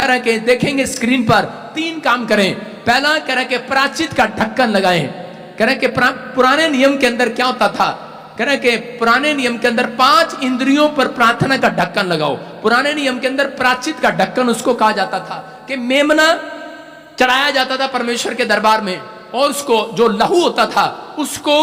कह रहा है कि देखेंगे स्क्रीन पर 3 काम करें। पहला कह रहा है कि प्रायश्चित का ढक्कन लगाएं। कह रहा है कि पुराने नियम के अंदर क्या होता था, कह रहा है कि पुराने नियम के अंदर 5 इंद्रियों पर प्रार्थना का ढक्कन लगाओ। पुराने नियम के अंदर प्रायश्चित का ढक्कन उसको कहा जाता था कि मेमना चढ़ाया जाता था परमेश्वर के दरबार में, और उसको जो लहू होता था उसको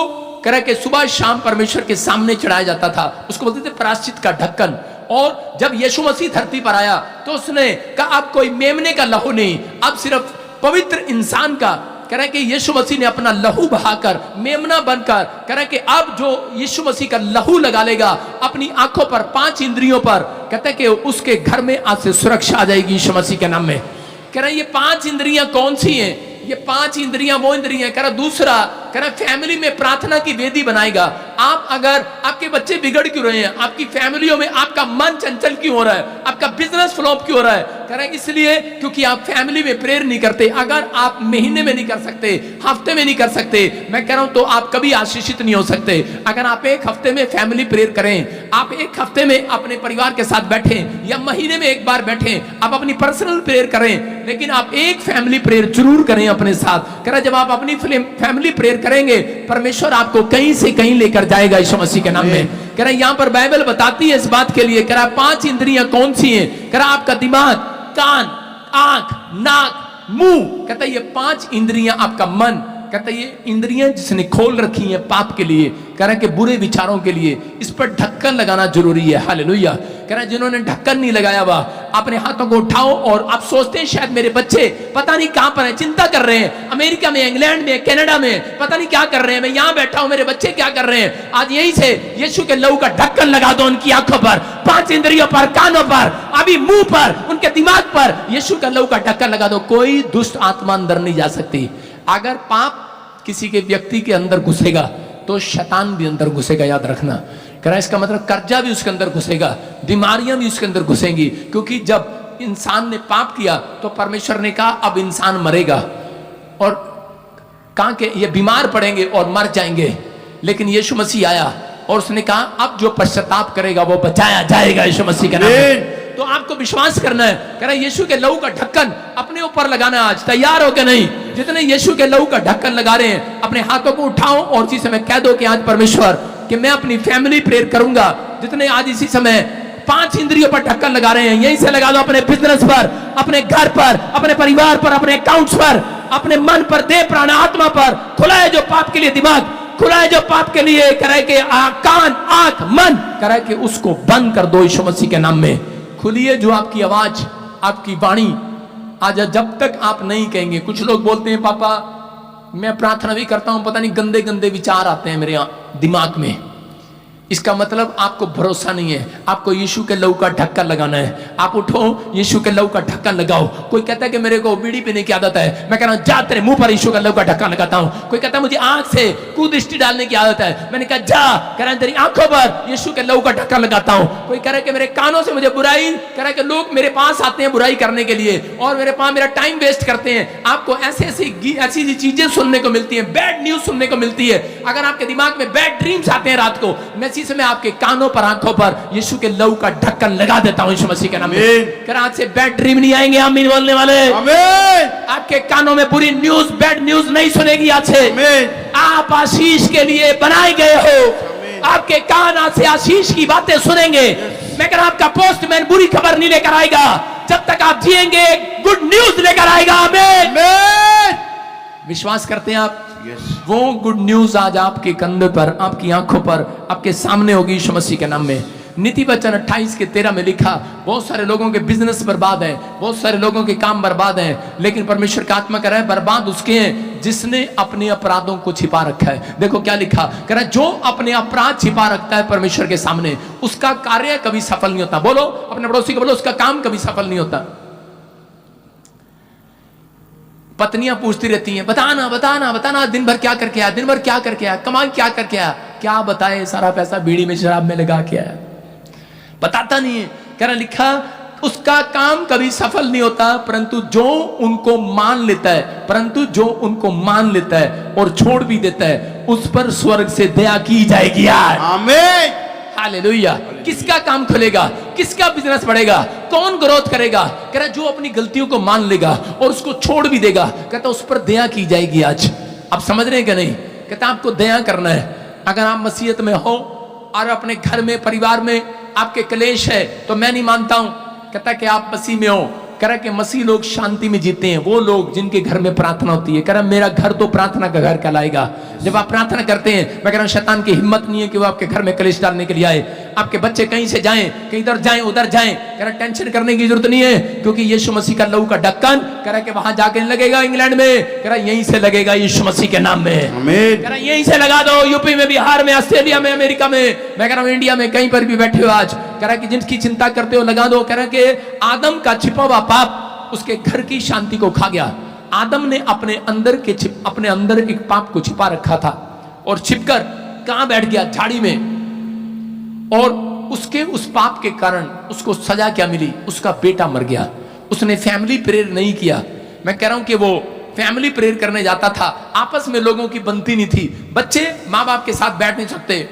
कह रहा है कि सुबह शाम परमेश्वर के सामने चढ़ाया जाता था, उसको बोलते थे प्रायश्चित का ढक्कन। और जब यीशु मसीह धरती पर आया तो उसने कहा अब कोई मेमने का लहू नहीं, अब सिर्फ पवित्र इंसान का, कह रहा है कि यीशु मसीह ने अपना लहू बहाकर मेमना बनकर, कह रहा है कि अब जो यीशु मसीह का लहू लगा लेगा अपनी आंखों पर, 5 इंद्रियों पर, कहता है कि उसके घर में आज से सुरक्षा आ जाएगी यीशु मसीह के नाम में। कह रहा है ये 5 इंद्रियां कौन सी हैं? ये 5 इंद्रियां वो इंद्रियां, कह रहा दूसरा, कह रहा फैमिली में प्रार्थना की वेदी बनाएगा। आप अगर आपके बच्चे बिगड़ क्यों रहे हैं, आपकी फैमिलियों में आपका मन चंचल क्यों हो रहा है, आपका बिजनेस फ्लॉप क्यों हो रहा है, कह रहा है इसलिए क्योंकि आप फैमिली में प्रेयर नहीं करते। अगर आप महीने में नहीं कर सकते, हफ्ते में नहीं कर सकते, मैं कह रहा हूं तो आप कभी आशीषित नहीं हो सकते। अगर आप एक हफ्ते में फैमिली प्रेयर करें, आप एक हफ्ते में अपने परिवार के साथ बैठें या महीने में एक बार बैठें, आप अपनी पर्सनल प्रेयर करें, लेकिन आप एक फैमिली प्रेयर जरूर करें अपने साथ। कह रहा जब आप अपनी फैमिली प्रेयर करेंगे परमेश्वर आपको कहीं से कहीं लेकर जाएगा यीशु मसीह के नाम में। कह रहा यहां पर बाइबल बताती है इस बात के लिए, कह रहा 5 इंद्रियां कौन सी हैं? कह रहा आपका दिमाग, कान, आंख, नाक, मुंह, कहता है ये 5 इंद्रियां, आपका मन, कहता है ये इंद्रियां जिसने खोल रखी हैं पाप के लिए, कह रहा है कि बुरे विचारों के लिए, इस पर ढक्कन लगाना जरूरी है। हालेलुया। कह रहा है जिन्होंने ढक्कन नहीं लगाया हुआ अपने हाथों को उठाओ, और आप सोचते हैं शायद मेरे बच्चे पता नहीं कहां पर हैं, चिंता कर रहे हैं, अमेरिका में, इंग्लैंड में, कनाडा में, पता नहीं क्या कर रहे हैं, मैं यहां बैठा हूं, मेरे बच्चे क्या कर रहे हैं। आज यहीं से यीशु के लहू का ढक्कन लगा दो उनकी आंखों पर, 5 इंद्रियों पर, कानों पर, अभी मुंह पर, उनके दिमाग पर यीशु का लहू का ढक्कन लगा दो। कोई दुष्ट आत्मा अंदर नहीं जा सकती। अगर पाप किसी के व्यक्ति के अंदर घुसेगा तो शैतान भी अंदर घुसेगा, याद रखना। कह रहा इसका मतलब कर्जा भी उसके अंदर घुसेगा, बीमारियां भी उसके अंदर घुसेंगी, क्योंकि जब इंसान ने पाप किया तो परमेश्वर ने कहा अब इंसान मरेगा, और कहा कि ये बीमार पड़ेंगे और मर जाएंगे, लेकिन यीशु मसीह आया और उसने कहा अब जो पश्चाताप करेगा वो बचाया जाएगा यीशु मसीह के नाम में। तो आपको विश्वास करना है। कह रहा यीशु के लहू का ढक्कन अपने ऊपर लगाना। आज तैयार हो के नहीं, जितने यीशु के लहू का ढक्कन लगा रहे हैं अपने हाथों को उठाओ और इसी समय कह दो कि आज परमेश्वर कि मैं अपनी फैमिली प्रेयर करूंगा। जितने आज इसी समय 5 इंद्रियों पर ढक्कन लगा रहे हैं, यहीं से लगा दो, अपने बिजनेस पर, अपने घर पर, अपने परिवार पर, अपने अकाउंट्स पर, अपने मन पर, देह प्राण आत्मा पर। खुला है जो पाप के लिए दिमाग, खुला है जो पाप के लिए, कह रहा है कि कान, आंख, मन, कह रहा है कि उसको बंद कर दो यीशु मसीह के नाम में। खुलिए जो आपकी आवाज, आपकी वाणी, आज जब तक आप नहीं कहेंगे। कुछ लोग बोलते हैं पापा मैं प्रार्थना भी करता हूं, पता नहीं गंदे गंदे विचार आते हैं मेरे दिमाग में। इसका मतलब आपको भरोसा नहीं है। आपको यीशु के लहू का ढक्कन लगाना है। आप उठो, यीशु के लहू का ढक्कन लगाओ। कोई कहता है कि मेरे को बीड़ी पीने की आदत है, मैं कह रहा हूं जा तेरे मुंह पर यीशु का लहू का ढक्कन लगाता हूं। कोई कहता है मुझे आंख से कुदृष्टि डालने की आदत है, मैंने कहा जा, कह रहा है तेरी आंखों पर यीशु के लहू का ढक्कन लगाता हूं। कोई कह रहा है कि मेरे कानों से मुझे बुराई, कह रहा है कि लोग मेरे पास आते हैं बुराई करने के लिए और मेरे पास मेरा टाइम वेस्ट करते हैं। आपको ऐसी चीजें सुनने को मिलती है, बैड न्यूज सुनने को मिलती है। अगर आपके दिमाग में बैड ड्रीम्स आते हैं रात को, मैं इसी समय आपके कानों पर, आंखों पर यीशु के लहू का ढक्कन लगा देता हूं यीशु मसीह के नाम में। कर आज से बैड ड्रीम नहीं आएंगे, आमीन बोलने वाले। आमीन। आपके कानों में बुरी न्यूज, बैड न्यूज नहीं सुनेगी आज से। आमीन। आप आशीष के लिए बनाए गए हो। आपके कान आज से आशीष की बातें सुनेंगे। मैं कह रहा आपका पोस्टमैन बुरी खबर नहीं लेकर आएगा, जब तक आप जिएंगे गुड न्यूज लेकर आएगा। आमीन। विश्वास करते हैं आप? वो गुड न्यूज आज आपके कंधे पर, आपकी आंखों पर, आपके सामने होगी यीशु मसीह के नाम में। नीति वचन 28:13 में लिखा, बहुत सारे लोगों के बिजनेस बर्बाद है, बहुत सारे लोगों के काम बर्बाद हैं, लेकिन परमेश्वर का आत्मा कह रहा है बर्बाद उसके हैं जिसने अपने अपराधों को छिपा रखा है। देखो क्या लिखा, कह रहा है जो अपने अपराध छिपा रखता है परमेश्वर के सामने, उसका कार्य कभी सफल नहीं होता। बोलो अपने पड़ोसी को, बोलो उसका काम कभी सफल नहीं होता। पत्नियां पूछती रहती हैं बताना बताना बताना, दिन भर क्या करके आया, दिन भर क्या करके आया, कमाई क्या करके आया। क्या बताए, सारा पैसा बीड़ी में, शराब में लगा के आया, बताता नहीं है। कह रहा लिखा उसका काम कभी सफल नहीं होता, परंतु जो उनको मान लेता है, परंतु जो उनको मान लेता है और छोड़ भी देता है, उस पर स्वर्ग से दया की जाएगी। आमीन। हालेलुया। किसका काम खुलेगा, किसका बिजनेस बढ़ेगा, कौन ग्रोथ करेगा? कह रहा जो अपनी गलतियों को मान लेगा और उसको छोड़ भी देगा, कहता उस पर दया की जाएगी। आज आप समझ रहे हैं कि नहीं? कहता आपको दया करना है। अगर आप मसीहत में हो और अपने घर में परिवार में आपके क्लेश है तो मैं नहीं मानता हूं, कहता कि आप मसीह में हो। कह रहा कि मसीह लोग शांति में जीते हैं, वो लोग जिनके घर में प्रार्थना होती है। कह रहा मेरा घर तो प्रार्थना का घर कहलाएगा। जब आप प्रार्थना करते हैं, मैं कह रहा हूं शैतान की हिम्मत नहीं है कि वो आपके घर में कलेश डालने के लिए आए। आपके बच्चे कहीं से जाएं, कहीं इधर जाएं उधर जाएं, कह रहा टेंशन करने की जरूरत नहीं है, क्योंकि यीशु मसीह का लहू का ढक्कन कह रहा कि वहां जाके नहीं लगेगा इंग्लैंड में, कह रहा यहीं से लगेगा यीशु मसीह के नाम में। आमीन। कह रहा यहीं से लगा दो, यूपी में, बिहार में, ऑस्ट्रेलिया में, अमेरिका में, मैं कह रहा हूं इंडिया में, कहीं पर भी बैठे हो आज, कह रहा कि जिनकी चिंता करते हो लगा दो। कह रहा कि आदम का छिपा हुआ पाप उसके घर की शांति को खा गया। आदम ने अपने अंदर एक पाप को छिपा रखा था और छिपकर कहां बैठ गया? झाड़ी में। और उसके उस पाप के कारण उसको सजा क्या मिली? उसका बेटा मर गया। उसने फैमिली प्रेयर नहीं किया। मैं कह रहा हूं कि वो फैमिली प्रेयर करने जाता था, आपस में लोगों की बनती नहीं थी। बच्चे माँ बाप के साथ बैठ नहीं सकते,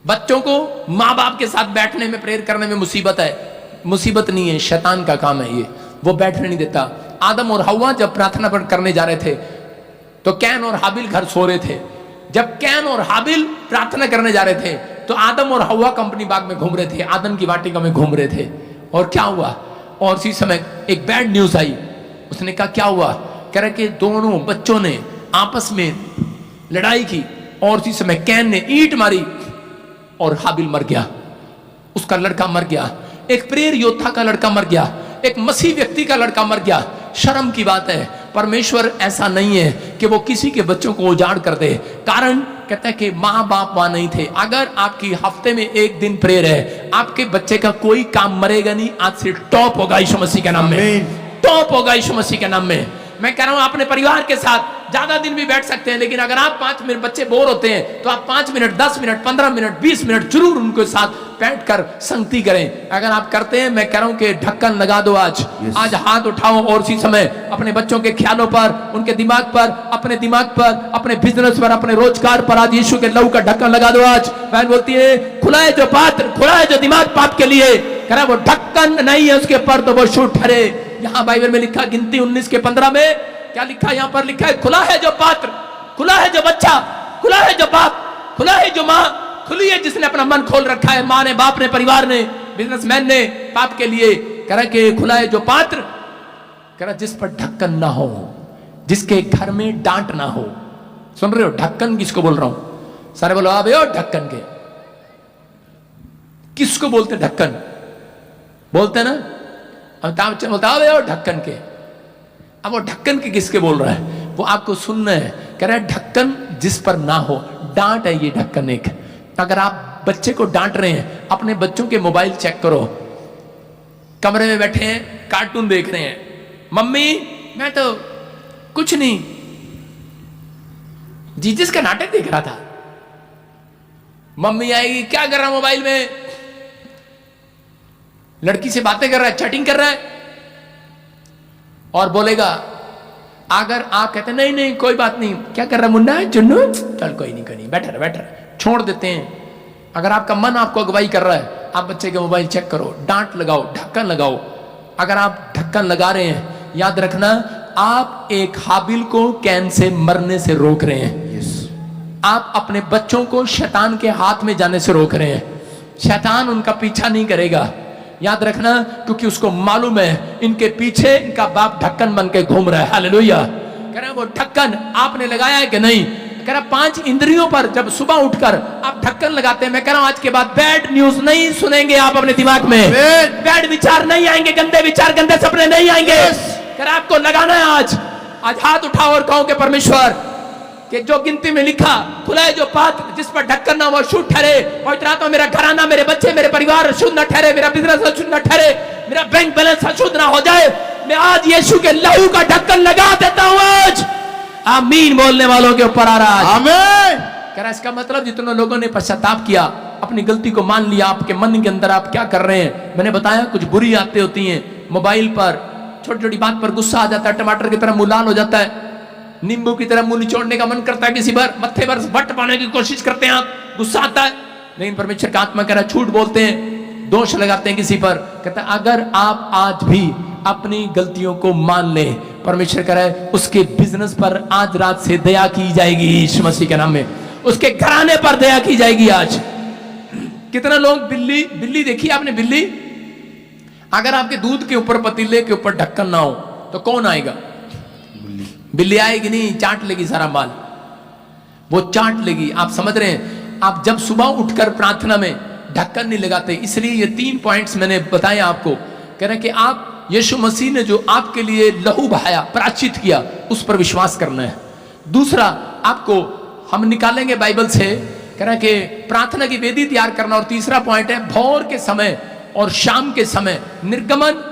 बच्चों को माँ बाप के साथ बैठने में, प्रेयर करने में मुसीबत है। मुसीबत नहीं है, शैतान का काम है ये, वो बैठने नहीं देता। आदम और हव्वा जब प्रार्थना करने जा रहे थे तो कैन और हाबिल घर सो रहे थे। जब कैन और हाबिल प्रार्थना करने जा रहे थे तो आदम और हव्वा कंपनी बाग में घूम रहे थे, आदम की वाटिका में घूम रहे थे। और क्या हुआ? और उसी समय एक बैड न्यूज आई। उसने कहा क्या हुआ? कह रहे कि दोनों बच्चों ने आपस में लड़ाई की और उसी समय कैन ने ईंट मारी और हाबिल मर गया, उसका लड़का मर गया। एक प्रेयर योद्धा का लड़का मर गया, एक मसीह व्यक्ति का लड़का मर गया। शर्म की बात है, परमेश्वर ऐसा नहीं है कि वो किसी के बच्चों को उजाड़ कर दे। कारण कहता है कि माँ बाप वहां नहीं थे। अगर आपकी हफ्ते में एक दिन प्रेयर है, आपके बच्चे का कोई काम मरेगा नहीं। आज से टॉप होगा यीशु मसीह के नाम में, टॉप होगा यीशु मसीह के नाम में। मैं कह रहा हूं अपने परिवार के साथ ज्यादा दिन भी बैठ सकते हैं, लेकिन अगर आप 5 मिनट, बच्चे बोर होते हैं तो आप 5 मिनट, 10 मिनट, 15 मिनट, 20 मिनट जरूर उनके साथ बैठकर संगति करें। अगर आप करते हैं, मैं कह रहा हूं कि ढक्कन लगा दो आज। आज हाथ उठाओ और उसी समय अपने बच्चों के ख्यालों पर, उनके दिमाग पर, अपने बिजनेस पर, अपने रोजगार पर आज यीशु के लहू का ढक्कन लगा दो। आज बहन बोलती है खुला है जो पात्र, खुला है जो दिमाग पाप के लिए, कह रहा वो ढक्कन नहीं है उसके पर तो वो शूट ठहरे। यहाँ बाइबल में लिखा गिनती 19 के 15 में क्या लिखा? यहाँ पर लिखा है खुला है जो पात्र, खुला है जो बच्चा, खुला है जो बाप, खुला है जो माँ, खुली है जिसने अपना मन खोल रखा है। माँ ने, बाप ने, परिवार ने, बिजनेसमैन ने पाप के लिए। कह रहा कि खुला है जो पात्र, कह रहा जिस पर ढक्कन ना हो, जिसके घर में डांट ना हो। सुन रहे हो? ढक्कन किसको बोल रहा हूं? सारे बोलो आबे ओ ढक्कन के। किसको बोलते? ढक्कन बोलते ना, अमिताभ बच्चन बोलता है ढक्कन के। अब वो ढक्कन के किसके बोल रहा है? वो आपको सुनना है। कह रहा है ढक्कन जिस पर ना हो, डांट है ये ढक्कन एक। अगर आप बच्चे को डांट रहे हैं, अपने बच्चों के मोबाइल चेक करो, कमरे में बैठे हैं कार्टून देख रहे हैं, मम्मी मैं तो कुछ नहीं, जीसस का नाटक देख रहा था। मम्मी आएगी, क्या कर रहा मोबाइल में? लड़की से बातें कर रहा है, चैटिंग कर रहा है। और बोलेगा, अगर आप कहते नहीं नहीं कोई बात नहीं, क्या कर रहा मुन्ना चुन्नू, चल कोई नहीं बैठा छोड़ देते हैं। अगर आपका मन आपको अगुवाई कर रहा है, आप बच्चे के मोबाइल चेक करो, डांट लगाओ, ढक्कन लगाओ। अगर आप ढक्कन लगा रहे हैं, याद रखना आप एक हाबिल को कैन से मरने से रोक रहे हैं। आप अपने बच्चों को शैतान के हाथ में जाने से रोक रहे हैं। शैतान उनका पीछा नहीं करेगा, याद रखना, क्योंकि उसको मालूम है इनके पीछे इनका बाप ढक्कन बन के घूम रहा है। हालेलुया। कह रहा है वो ढक्कन आपने लगाया है कि नहीं? कह रहा 5 इंद्रियों पर जब सुबह उठकर आप ढक्कन लगाते हैं, मैं कह रहा हूं आज के बाद बैड न्यूज नहीं सुनेंगे आप अपने दिमाग में, बैड विचार नहीं आएंगे, गंदे विचार, गंदे सपने नहीं आएंगे। कह रहा आपको लगाना है आज हाथ उठाओ और कहो कि परमेश्वर कि जो गिनती में लिखा खुला है जो पात्र जिस पर ढक्कन ना वो शुद्ध ठहरे। और इतना तो मेरा घराना, मेरे बच्चे, मेरे परिवार शुद्ध न ठहरे, मेरा बिजनेस अशुद्ध न ठहरे, मेरा बैंक बैलेंस अशुद्ध ना हो जाए। मैं आज यीशु के लहू का ढक्कन लगा देता हूं आज। आमीन बोलने वालों के ऊपर आ रहा है। आमीन। कह रहा इसका मतलब जितने लोगों ने पश्चाताप किया, अपनी गलती को मान लिया, आपके मन के अंदर आप क्या कर रहे हैं? मैंने बताया कुछ बुरी आदतें होती हैं। मोबाइल पर छोटी छोटी बात पर गुस्सा आ जाता है, टमाटर की तरह मुंह लाल हो जाता है, नींबू की तरह मुंह निचोड़ने का मन करता है, किसी बार मत्थे पर वट पाने की कोशिश करते हैं आप, गुस्सा आता है। लेकिन परमेश्वर का आत्मा कह रहा है झूठ बोलते हैं, दोष लगाते हैं किसी पर। कहता है अगर आप आज भी अपनी गलतियों को मान ले, परमेश्वर कह रहा है उसके बिजनेस पर आज रात से दया की जाएगी यीशु मसीह के नाम में, उसके घराने पर दया की जाएगी आज। कितना लोग बिल्ली देखी आपने? बिल्ली, अगर आपके दूध के ऊपर पतीले के ऊपर ढक्कन ना हो तो कौन आएगा? बिल्ली आएगी नहीं, चाट लेगी सारा माल, वो चाट लेगी। आप समझ रहे हैं? आप जब सुबह उठकर प्रार्थना में ढक्कन नहीं लगाते, इसलिए ये 3 पॉइंट्स मैंने बताए आपको। कह रहे कि आप यीशु मसीह ने जो आपके लिए लहू बहाया, प्रायश्चित किया, उस पर विश्वास करना है। दूसरा, आपको हम निकालेंगे बाइबल से, कह रहे कि प्रार्थना की वेदी तैयार करना। और तीसरा पॉइंट है भोर के समय और शाम के समय, निर्गमन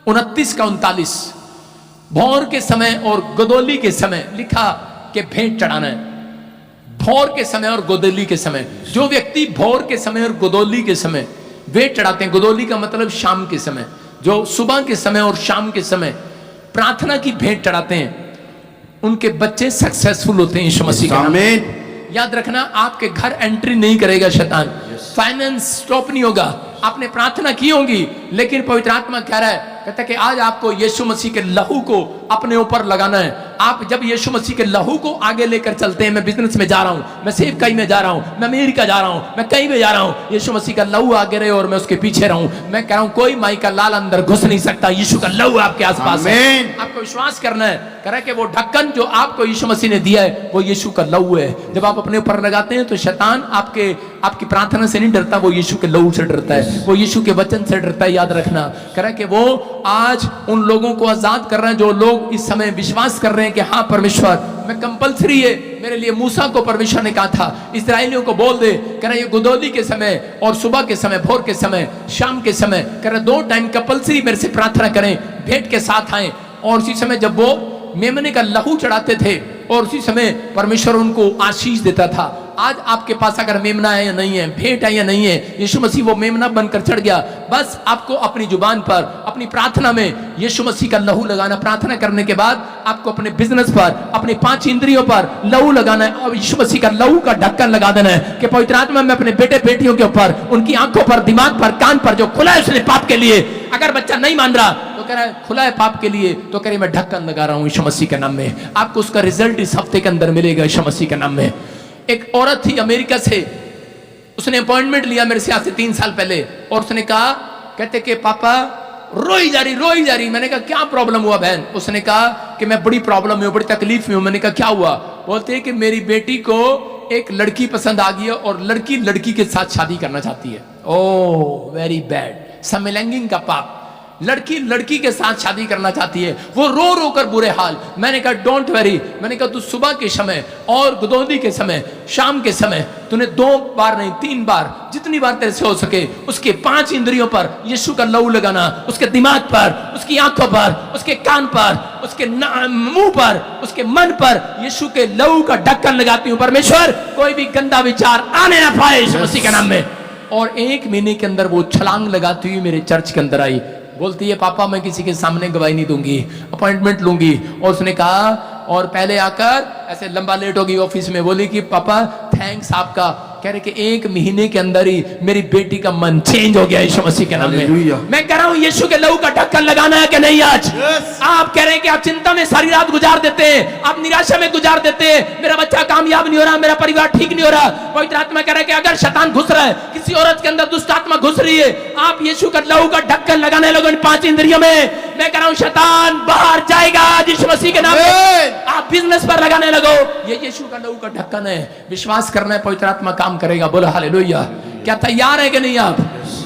29 का 39, भोर के समय और गोदोली के समय लिखा कि भेंट चढ़ाना है। भोर के समय और गोदोली के समय, जो व्यक्ति भोर के समय और गोदोली के समय भेंट चढ़ाते हैं, गोदोली का मतलब शाम के समय, जो सुबह के समय और शाम के समय प्रार्थना की भेंट चढ़ाते हैं, उनके बच्चे सक्सेसफुल होते हैं यीशु मसीह के नाम में। याद रखना, आपके घर एंट्री नहीं करेगा शैतान, फाइनेंस स्टॉप नहीं होगा। आपने प्रार्थना की होगी, लेकिन पवित्र आत्मा कह रहा है, कहता है कि आज आपको यीशु मसीह के लहू को अपने ऊपर लगाना है। आप जब यीशु मसीह के लहू को आगे लेकर चलते हैं, मैं बिजनेस में जा रहा हूं, मैं सेवकाई में जा रहा हूं, मैं अमेरिका जा रहा हूं, मैं कहीं भी जा रहा हूं, यीशु मसीह का लहू आगे रहे और मैं उसके पीछे रहूं। मैं कह रहा हूं कोई माई का लाल अंदर घुस नहीं सकता, यीशु का लहू आपके आसपास है। आपको विश्वास करना है। कह रहा है कि वो ढक्कन जो आपको यीशु मसीह ने दिया है वो यीशु का लहू है। जब आप अपने ऊपर लगाते हैं तो शैतान आपकी प्रार्थना से नहीं डरता, वो यीशु के लहू से डरता है, वो यीशु के वचन से डरता है। याद रखना। कह रहा है कि वो आज उन लोगों को आजाद कर रहे हैं जो लोग इस समय विश्वास कर रहे हैं कि हाँ परमेश्वर, मैं कंपलसरी है मेरे लिए। मूसा को परमेश्वर ने कहा था इस्राएलियों को बोल दे, कह रहा ये गोदोली के समय और सुबह के समय, भोर के समय, शाम के समय, कह रहा 2 टाइम कंपलसरी मेरे से प्रार्थना करें, भेंट के साथ आए। और उसी समय जब वो मेमने का लहू चढ़ाते थे और उसी समय परमेश्वर उनको आशीष देता था। आज आपके पास अगर मेमना है या नहीं है, भेंट है या नहीं है, यीशु मसीह वो मेमना बनकर चढ़ गया। बस आपको अपनी जुबान पर, अपनी प्रार्थना में यीशु मसीह का लहू लगाना। प्रार्थना करने के बाद आपको अपने बिजनेस पर, अपनी 5 इंद्रियों पर लहू लगाना है और यीशु मसीह का लहू का ढक्कन लगा देना है कि पवित्र आत्मा में अपने बेटे बेटियों के ऊपर, उनकी आंखों पर, दिमाग पर, कान पर जो खुला है उसने पाप के लिए। अगर बच्चा नहीं मान रहा तो कह रहा है खुला है पाप के लिए, तो कह रही मैं ढक्कन लगा रहा हूं यीशु मसीह के नाम में। आपको उसका रिजल्ट इस हफ्ते के अंदर मिलेगा यीशु मसीह के नाम में। एक औरत थी अमेरिका से, उसने अपॉइंटमेंट लिया मेरे से आज से 3 साल पहले और उसने कहा, कहते कि पापा रोई जा रही। मैंने कहा क्या प्रॉब्लम हुआ बहन? उसने कहा कि मैं बड़ी प्रॉब्लम में हूं, बड़ी तकलीफ में हूं। मैंने कहा क्या हुआ? बोलते हैं कि मेरी बेटी को एक लड़की पसंद आ गई है और लड़की लड़की के साथ शादी करना चाहती है। ओह वेरी बैड, समलैंगिक का पाप। लड़की लड़की के साथ शादी करना चाहती है, वो रो रो कर बुरे हाल। मैंने कहा डोंट वरी, मैंने कहा तू सुबह के समय और गोदोली के समय, शाम के समय, तूने 2 बार नहीं 3 बार, जितनी बार तेरे से हो सके उसके 5 इंद्रियों पर यीशु का लहू लगाना, उसके दिमाग पर, उसकी आंखों पर, उसके कान पर, उसके मुंह पर, उसके मन पर यीशु के लहू का ढक्कन लगाती हूं। परमेश्वर कोई भी गंदा विचार आने ना पाए यीशु मसीह के नाम में। और 1 महीने के अंदर वो छलांग लगाती हुई मेरे चर्च के अंदर आई। बोलती है पापा मैं किसी के सामने गवाही नहीं दूंगी, अपॉइंटमेंट लूंगी। और उसने कहा, और पहले आकर ऐसे लंबा लेट होगी ऑफिस में, बोली कि पापा थैंक्स आपका। कह रहे कि 1 महीने के अंदर ही मेरी बेटी का मन चेंज हो गया यीशु मसीह के नाम में। मैं कह रहा हूं यीशु के लहू का ढक्कन लगाना है कि नहीं आज? आप कह रहे हैं कि आप चिंता में सारी रात गुजार देते हैं, आप निराशा में गुजार देते हैं, मेरा बच्चा कामयाब नहीं हो रहा, मेरा परिवार ठीक नहीं हो रहा। पवित्र आत्मा कह रहा है कि अगर शैतान घुस रहा है, किसी औरत के अंदर दुष्ट आत्मा घुस रही है, आप यीशु का लहू का ढक्कन लगाने लगो इन 5 इंद्रियों में। मैं कह रहा हूं शैतान बाहर जाएगा यीशु मसीह के नाम में। आप बिजनेस पर लगाने लगो, ये यीशु का लहू का ढक्कन है। विश्वास करना है पवित्र आत्मा काम करेगा। बोलो हालेलुया। क्या तैयार है कि नहीं? आप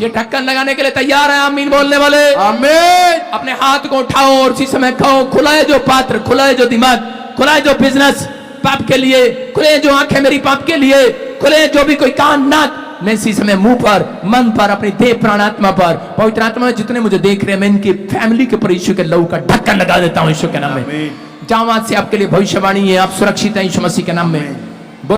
ये ढक्कन लगाने के लिए तैयार है? आमीन बोलने वाले? आमीन। अपने हाथ को उठाओ और उसी समय कहो, खुला है जो पात्र, खुला है जो दिमाग, खुला है जो बिजनेस पाप के लिए, खुले जो आंखें मेरी पाप के लिए, खुले जो भी कोई कान नाक, मैं इसी समय मुंह पर, मन पर, अपनी देह प्राण आत्मा पर, पवित्र आत्मा जितने मुझे देख रहे हैं, मैं इनकी फैमिली के ऊपर यीशु के लहू का ढक्कन लगा देता हूं यीशु के नाम में। जहां से आपके लिए भविष्यवाणी है, आप सुरक्षित हैं यीशु मसीह के नाम में।